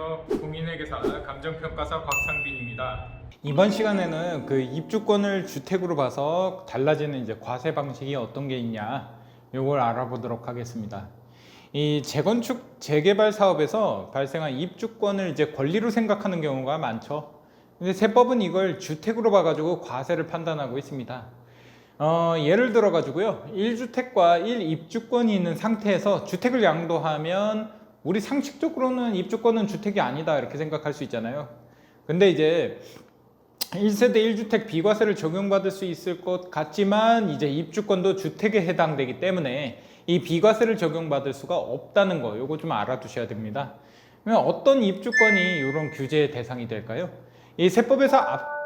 안녕하세요. 공인회계사 감정평가사 곽상빈입니다. 이번 시간에는 그 입주권을 주택으로 봐서 달라지는 이제 과세 방식이 어떤 게 있냐, 요걸 알아보도록 하겠습니다. 이 재건축 재개발 사업에서 발생한 입주권을 이제 권리로 생각하는 경우가 많죠. 근데 세법은 이걸 주택으로 봐가지고 과세를 판단하고 있습니다. 예를 들어 가지고요, 1주택과 1입주권이 있는 상태에서 주택을 양도하면 우리 상식적으로는 입주권은 주택이 아니다 이렇게 생각할 수 있잖아요. 근데 이제 1세대 1주택 비과세를 적용받을 수 있을 것 같지만 이제 입주권도 주택에 해당되기 때문에 이 비과세를 적용받을 수가 없다는 거, 요거 좀 알아두셔야 됩니다. 그러면 어떤 입주권이 이런 규제의 대상이 될까요? 이 세법에서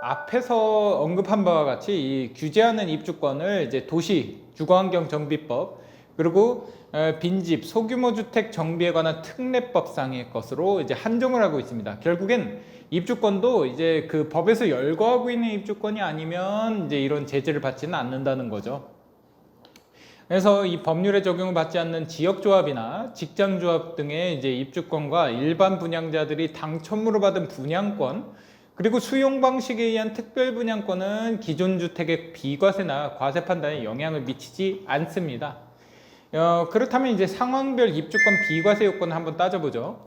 앞에서 언급한 바와 같이 이 규제하는 입주권을 이제 도시 주거환경정비법, 그리고 빈집 소규모 주택 정비에 관한 특례법상의 것으로 이제 한정을 하고 있습니다. 결국엔 입주권도 이제 그 법에서 열거하고 있는 입주권이 아니면 이제 이런 제재를 받지는 않는다는 거죠. 그래서 이 법률에 적용을 받지 않는 지역조합이나 직장조합 등의 이제 입주권과 일반 분양자들이 당첨으로 받은 분양권, 그리고 수용 방식에 의한 특별 분양권은 기존 주택의 비과세나 과세 판단에 영향을 미치지 않습니다. 그렇다면 이제 상황별 입주권 비과세 요건을 한번 따져보죠.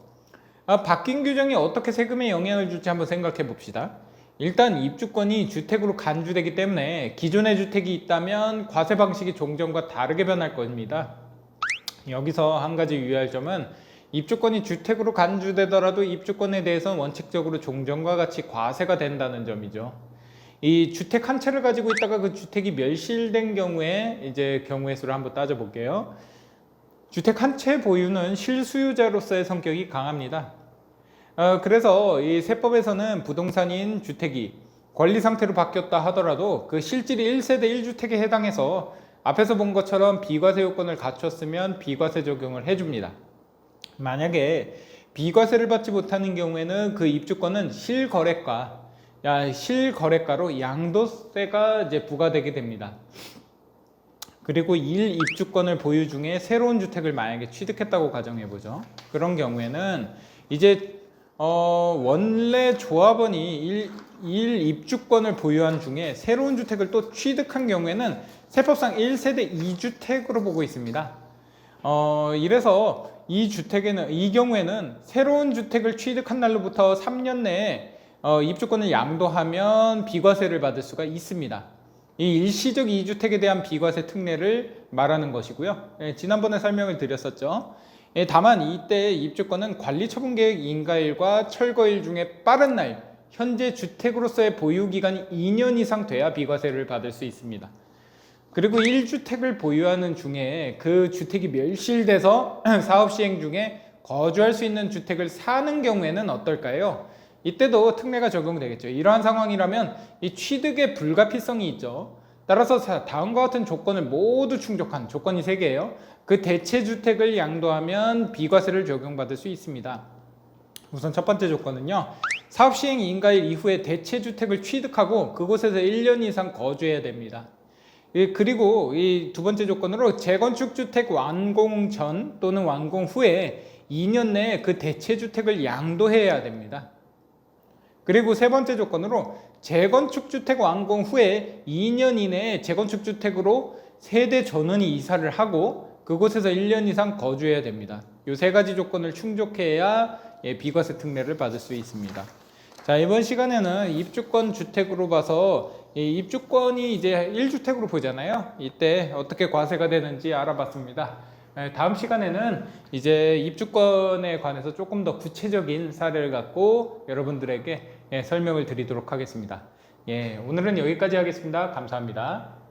바뀐 규정이 어떻게 세금에 영향을 줄지 한번 생각해 봅시다. 일단 입주권이 주택으로 간주되기 때문에 기존의 주택이 있다면 과세 방식이 종전과 다르게 변할 겁니다. 여기서 한 가지 유의할 점은 입주권이 주택으로 간주되더라도 입주권에 대해서는 원칙적으로 종전과 같이 과세가 된다는 점이죠. 이 주택 한 채를 가지고 있다가 그 주택이 멸실된 경우에 이제 경우의 수를 한번 따져볼게요. 주택 한 채 보유는 실수요자로서의 성격이 강합니다. 그래서 이 세법에서는 부동산인 주택이 권리 상태로 바뀌었다 하더라도 그 실질이 1세대 1주택에 해당해서 앞에서 본 것처럼 비과세 요건을 갖췄으면 비과세 적용을 해줍니다. 만약에 비과세를 받지 못하는 경우에는 그 입주권은 실거래가로 양도세가 이제 부과되게 됩니다. 그리고 1입주권을 보유 중에 새로운 주택을 만약에 취득했다고 가정해보죠. 그런 경우에는 이제 원래 조합원이 1입주권을 보유한 중에 새로운 주택을 또 취득한 경우에는 세법상 1세대 2주택으로 보고 있습니다. 이래서 이 경우에는 새로운 주택을 취득한 날로부터 3년 내에 입주권을 양도하면 비과세를 받을 수가 있습니다. 이 일시적 2주택에 대한 비과세 특례를 말하는 것이고요. 지난번에 설명을 드렸었죠. 다만 이때 입주권은 관리처분계획 인가일과 철거일 중에 빠른 날, 현재 주택으로서의 보유기간이 2년 이상 돼야 비과세를 받을 수 있습니다. 그리고 1주택을 보유하는 중에 그 주택이 멸실돼서 사업시행 중에 거주할 수 있는 주택을 사는 경우에는 어떨까요? 이때도 특례가 적용되겠죠. 이러한 상황이라면 이 취득의 불가피성이 있죠. 따라서 다음과 같은 조건을 모두 충족한 조건이 3개예요. 그 대체주택을 양도하면 비과세를 적용받을 수 있습니다. 우선 첫 번째 조건은요, 사업시행 인가일 이후에 대체주택을 취득하고 그곳에서 1년 이상 거주해야 됩니다. 그리고 이 두 번째 조건으로 재건축주택 완공 전 또는 완공 후에 2년 내에 그 대체주택을 양도해야 됩니다. 그리고 세 번째 조건으로 재건축주택 완공 후에 2년 이내에 재건축주택으로 세대 전원이 이사를 하고 그곳에서 1년 이상 거주해야 됩니다. 이 세 가지 조건을 충족해야 비과세 특례를 받을 수 있습니다. 자, 이번 시간에는 입주권 주택으로 봐서 이 입주권이 이제 1주택으로 보잖아요. 이때 어떻게 과세가 되는지 알아봤습니다. 다음 시간에는 이제 입주권에 관해서 조금 더 구체적인 사례를 갖고 여러분들에게 설명을 드리도록 하겠습니다. 오늘은 여기까지 하겠습니다. 감사합니다.